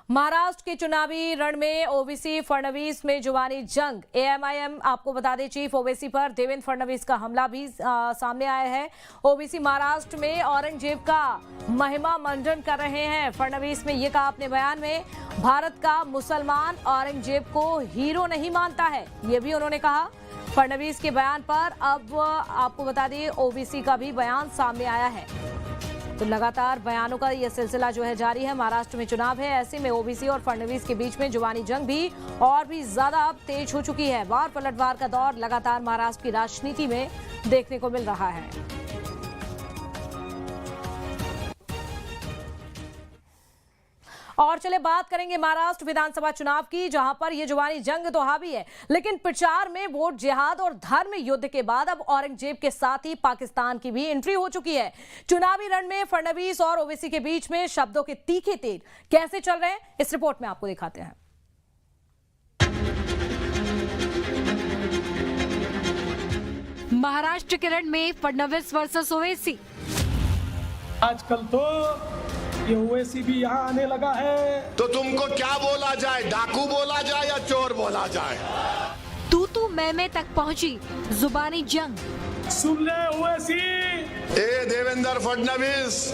महाराष्ट्र के चुनावी रण में ओवैसी फडणवीस में जुबानी जंग। एएमआईएम आपको बता दें, चीफ ओवैसी पर देवेंद्र फडणवीस का हमला भी सामने आया है। ओवैसी महाराष्ट्र में औरंगजेब का महिमा मंडन कर रहे हैं। फडणवीस ने यह कहा अपने बयान में, भारत का मुसलमान औरंगजेब को हीरो नहीं मानता है, ये भी उन्होंने कहा। फडणवीस के बयान पर अब आपको बता दें ओवैसी का भी बयान सामने आया है। तो लगातार बयानों का यह सिलसिला जो है जारी है। महाराष्ट्र में चुनाव है, ऐसे में ओवैसी और फडणवीस के बीच में जुबानी जंग भी और भी ज्यादा अब तेज हो चुकी है। वार पलटवार का दौर लगातार महाराष्ट्र की राजनीति में देखने को मिल रहा है। और चले बात करेंगे महाराष्ट्र विधानसभा चुनाव की, जहां पर यह जुबानी जंग तो हावी है, लेकिन प्रचार में वोट जिहाद और धर्म युद्ध के बाद अब औरंगजेब के साथ ही पाकिस्तान की भी एंट्री हो चुकी है। चुनावी रण में फडणवीस और ओवैसी के बीच में शब्दों के तीखे तीर कैसे चल रहे हैं, इस रिपोर्ट में आपको दिखाते हैं। महाराष्ट्र के रण में फडणवीस वर्सेस ओवैसी। आजकल तो ये ओवैसी भी यहाँ आने लगा है। तो तुमको क्या बोला जाए, डाकू बोला जाए या चोर बोला जाए? तू मैं तक पहुंची जुबानी जंग। सुन ले ओवैसी, ए देवेंद्र फडणवीस।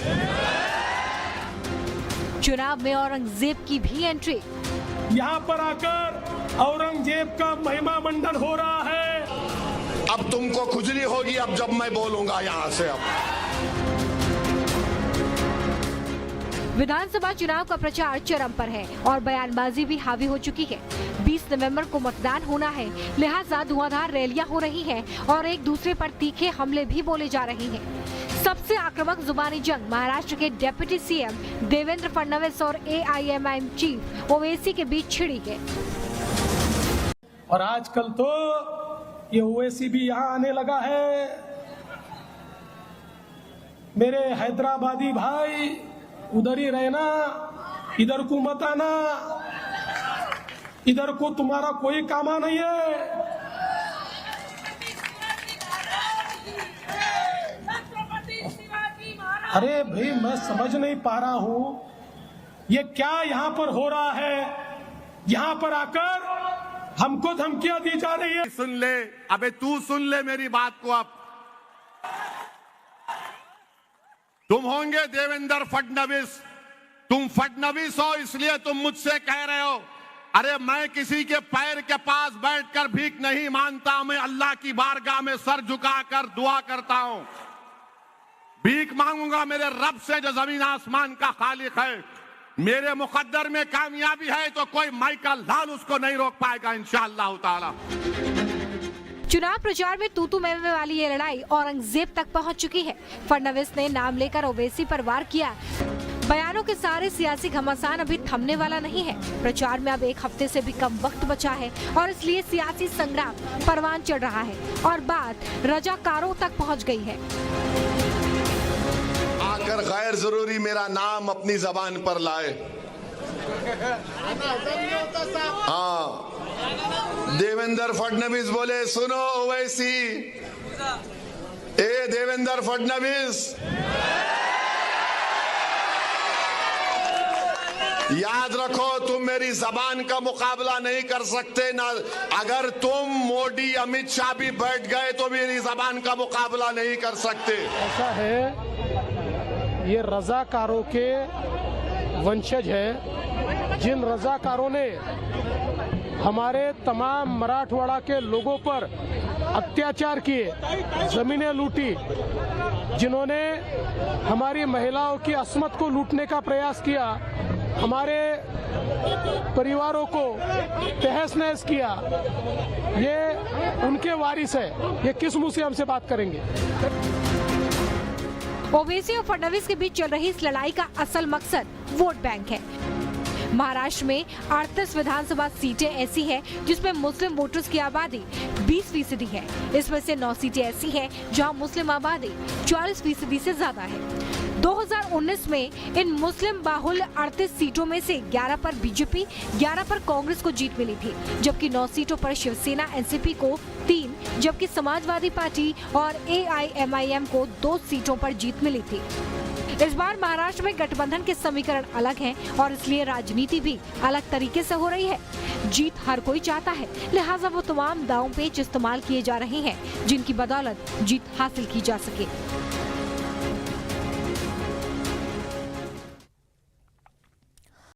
चुनाव में औरंगजेब की भी एंट्री। यहाँ पर आकर औरंगजेब का महिमा मंडन हो रहा है। अब तुमको खुजली होगी अब जब मैं बोलूंगा यहाँ से। अब विधानसभा चुनाव का प्रचार चरम पर है और बयानबाजी भी हावी हो चुकी है। 20 नवंबर को मतदान होना है, लिहाजा धुआंधार रैलियां हो रही हैं और एक दूसरे पर तीखे हमले भी बोले जा रहे हैं। सबसे आक्रामक जुबानी जंग महाराष्ट्र के डिप्टी सीएम देवेंद्र फडणवीस और एआईएमआईएम चीफ ओवैसी के बीच छिड़ी है। और आजकल तो ये ओवैसी भी यहाँ आने लगा है। मेरे हैदराबादी भाई, उधर ही रहना, इधर को मत आना, इधर को तुम्हारा कोई काम नहीं है। अरे भाई, मैं समझ नहीं पा रहा हूँ ये क्या यहाँ पर हो रहा है। यहाँ पर आकर हमको धमकियां दी जा रही है। सुन ले, अबे तू सुन ले मेरी बात को। अब तुम होंगे देवेंद्र फडणवीस, तुम फडणवीस हो इसलिए तुम मुझसे कह रहे हो। अरे मैं किसी के पैर के पास बैठकर भीख नहीं मांगता, मैं अल्लाह की बारगाह में सर झुकाकर दुआ करता हूं। भीख मांगूंगा मेरे रब से जो जमीन आसमान का खालिक है। मेरे मुकद्दर में कामयाबी है तो कोई माइकल लाल उसको नहीं रोक पाएगा इंशाअल्लाह ताला। चुनाव प्रचार में तू मैं वाली ये लड़ाई औरंगजेब तक पहुंच चुकी है। फडणवीस ने नाम लेकर ओवैसी पर वार किया। बयानों के सारे सियासी घमासान अभी थमने वाला नहीं है। प्रचार में अब एक हफ्ते से भी कम वक्त बचा है और इसलिए सियासी संग्राम परवान चढ़ रहा है और बात रजाकारों तक पहुंच गई है। आकर गैर जरूरी मेरा नाम अपनी जबान पर लाए। हाँ, देवेंद्र फडणवीस बोले, सुनो ओवैसी, ए देवेंद्र फडणवीस, याद रखो तुम मेरी जबान का मुकाबला नहीं कर सकते ना। अगर तुम मोदी अमित शाह भी बैठ गए तो मेरी जबान का मुकाबला नहीं कर सकते। ऐसा है, ये रजाकारों के वंशज है। जिन रजाकारों ने हमारे तमाम मराठवाड़ा के लोगों पर अत्याचार किए, जमीनें लूटी, जिन्होंने हमारी महिलाओं की अस्मत को लूटने का प्रयास किया, हमारे परिवारों को तहस नहस किया, ये उनके वारिस है। ये किस मुंह से हमसे बात करेंगे? ओवैसी और फडणवीस के बीच चल रही इस लड़ाई का असल मकसद वोट बैंक है। महाराष्ट्र में 38 विधानसभा सीटें ऐसी हैं जिसमें मुस्लिम वोटर्स की आबादी 20% है। इसमें से 9 सीटें ऐसी हैं जहां मुस्लिम आबादी 40% से ज्यादा है। 2019 में इन मुस्लिम बाहुल 38 सीटों में से 11 पर बीजेपी, 11 पर कांग्रेस को जीत मिली थी, जबकि 9 सीटों पर शिवसेना एनसीपी को 3, जबकि समाजवादी पार्टी और एआईएमआईएम को 2 सीटों पर जीत मिली थी। इस बार महाराष्ट्र में गठबंधन के समीकरण अलग हैं और इसलिए राजनीति भी अलग तरीके से हो रही है। जीत हर कोई चाहता है, लिहाजा वो तमाम दांव पेच इस्तेमाल किए जा रहे हैं जिनकी बदौलत जीत हासिल की जा सके।